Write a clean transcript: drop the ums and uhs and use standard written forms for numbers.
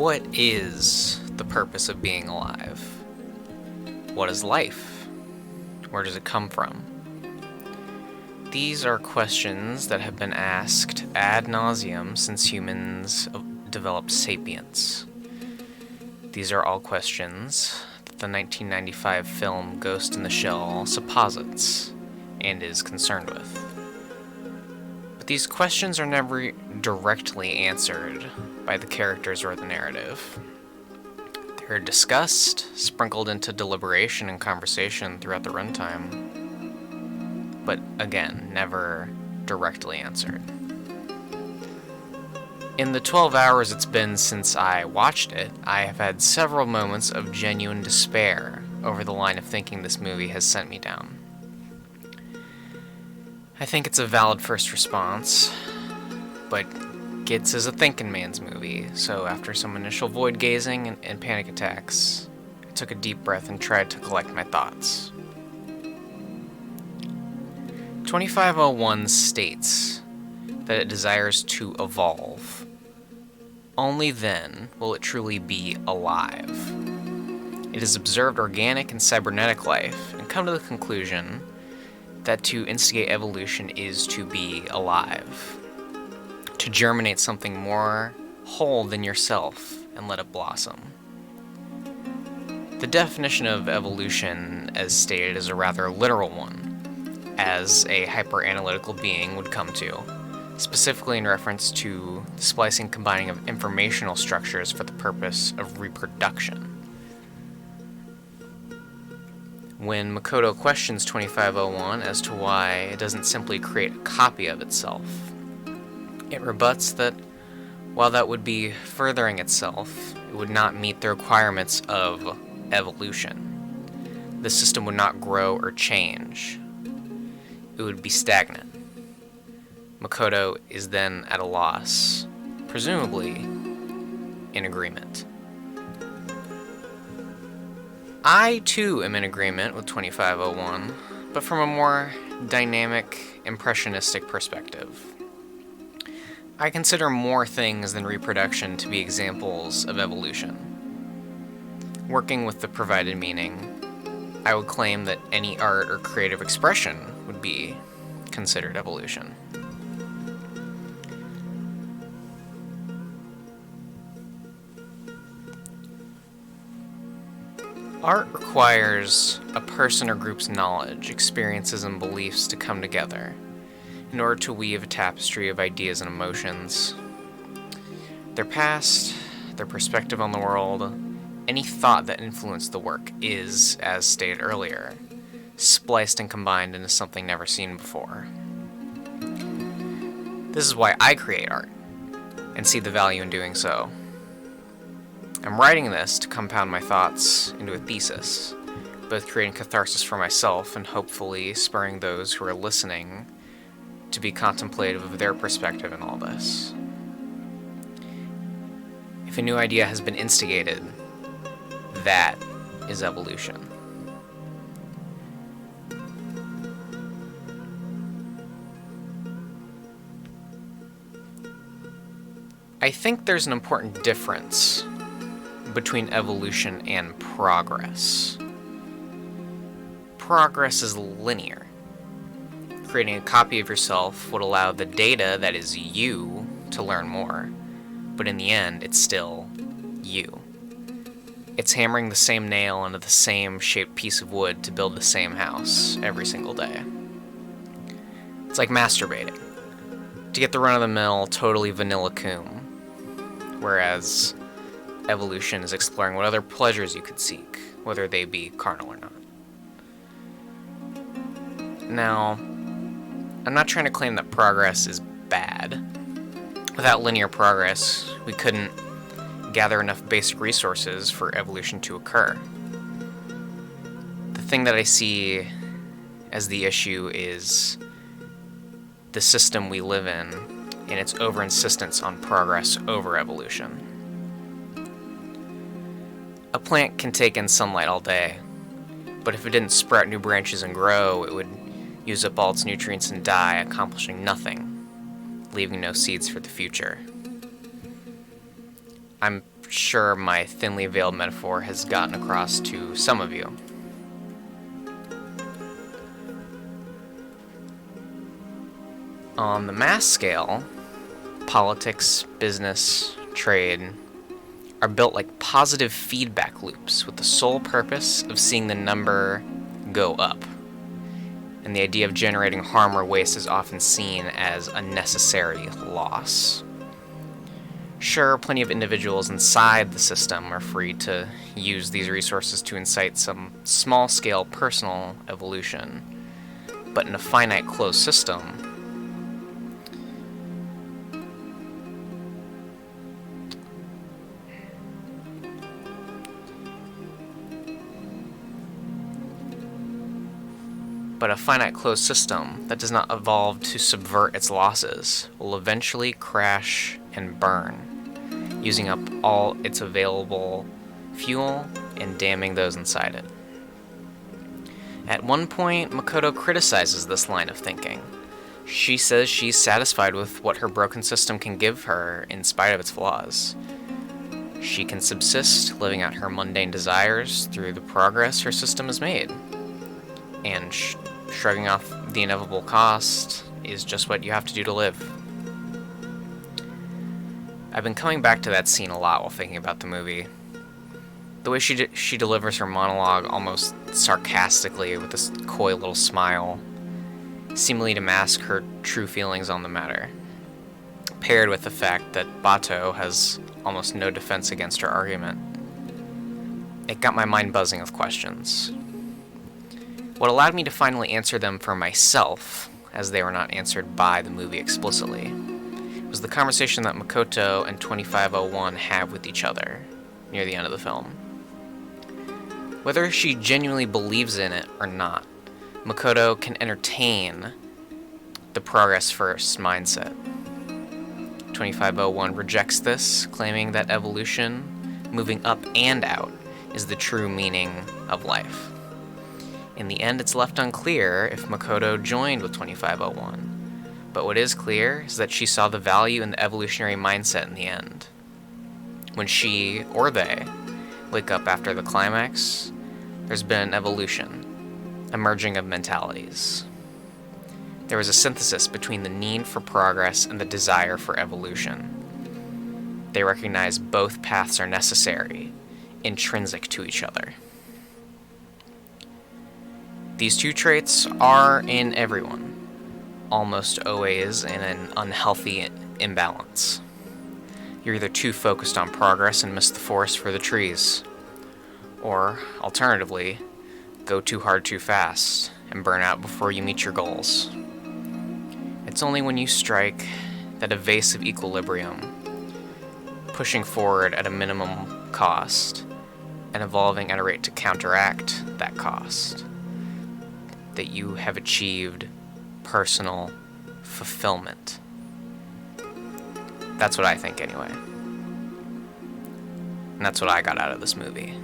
What is the purpose of being alive? What is life? Where does it come from? These are questions that have been asked ad nauseum since humans developed sapience. These are all questions that the 1995 film Ghost in the Shell supposits and is concerned with. But these questions are never directly answered by the characters or the narrative. They're discussed, sprinkled into deliberation and conversation throughout the runtime, but again, never directly answered. In the 12 hours it's been since I watched it, I have had several moments of genuine despair over the line of thinking this movie has sent me down. I think it's a valid first response, but GitS is a thinking man's movie, so after some initial void gazing and panic attacks, I took a deep breath and tried to collect my thoughts. 2501 states that it desires to evolve. Only then will it truly be alive. It has observed organic and cybernetic life and come to the conclusion that to instigate evolution is to be alive, to germinate something more whole than yourself and let it blossom. The definition of evolution, as stated, is a rather literal one, as a hyper-analytical being would come to, specifically in reference to the splicing combining of informational structures for the purpose of reproduction. When Makoto questions 2501 as to why it doesn't simply create a copy of itself, it rebuts that while that would be furthering itself, it would not meet the requirements of evolution. The system would not grow or change. It would be stagnant. Makoto is then at a loss, presumably in agreement. I, too, am in agreement with 2501, but from a more dynamic, impressionistic perspective. I consider more things than reproduction to be examples of evolution. Working with the provided meaning, I would claim that any art or creative expression would be considered evolution. Art requires a person or group's knowledge, experiences, and beliefs to come together in order to weave a tapestry of ideas and emotions. Their past, their perspective on the world, any thought that influenced the work is, as stated earlier, spliced and combined into something never seen before. This is why I create art, and see the value in doing so. I'm writing this to compound my thoughts into a thesis, both creating catharsis for myself and hopefully spurring those who are listening to be contemplative of their perspective in all this. If a new idea has been instigated, that is evolution. I think there's an important difference between evolution and progress. Progress is linear. Creating a copy of yourself would allow the data that is you to learn more, but in the end, it's still you. It's hammering the same nail into the same shaped piece of wood to build the same house every single day. It's like masturbating. To get the run-of-the-mill, totally vanilla coom, whereas evolution is exploring what other pleasures you could seek, whether they be carnal or not. Now, I'm not trying to claim that progress is bad. Without linear progress, we couldn't gather enough basic resources for evolution to occur. The thing that I see as the issue is the system we live in and its over-insistence on progress over evolution. A plant can take in sunlight all day, but if it didn't sprout new branches and grow, it would use up all its nutrients and die, accomplishing nothing, leaving no seeds for the future. I'm sure my thinly veiled metaphor has gotten across to some of you. On the mass scale, politics, business, trade are built like positive feedback loops with the sole purpose of seeing the number go up. And the idea of generating harm or waste is often seen as a necessary loss. Sure, plenty of individuals inside the system are free to use these resources to incite some small-scale personal evolution, but in a finite closed system, that does not evolve to subvert its losses will eventually crash and burn, using up all its available fuel and damning those inside it. At one point, Makoto criticizes this line of thinking. She says she's satisfied with what her broken system can give her in spite of its flaws. She can subsist, living out her mundane desires through the progress her system has made. And shrugging off the inevitable cost is just what you have to do to live. I've been coming back to that scene a lot while thinking about the movie. The way she delivers her monologue almost sarcastically with this coy little smile, seemingly to mask her true feelings on the matter, paired with the fact that Bato has almost no defense against her argument. It got my mind buzzing with questions. What allowed me to finally answer them for myself, as they were not answered by the movie explicitly, was the conversation that Makoto and 2501 have with each other near the end of the film. Whether she genuinely believes in it or not, Makoto can entertain the progress first mindset. 2501 rejects this, claiming that evolution, moving up and out, is the true meaning of life. In the end, it's left unclear if Makoto joined with 2501, but what is clear is that she saw the value in the evolutionary mindset in the end. When she, or they, wake up after the climax, there's been an evolution, a merging of mentalities. There was a synthesis between the need for progress and the desire for evolution. They recognize both paths are necessary, intrinsic to each other. These two traits are in everyone, almost always in an unhealthy imbalance. You're either too focused on progress and miss the forest for the trees, or, alternatively, go too hard too fast and burn out before you meet your goals. It's only when you strike that evasive equilibrium, pushing forward at a minimum cost and evolving at a rate to counteract that cost, that you have achieved personal fulfillment. That's what I think anyway. And that's what I got out of this movie.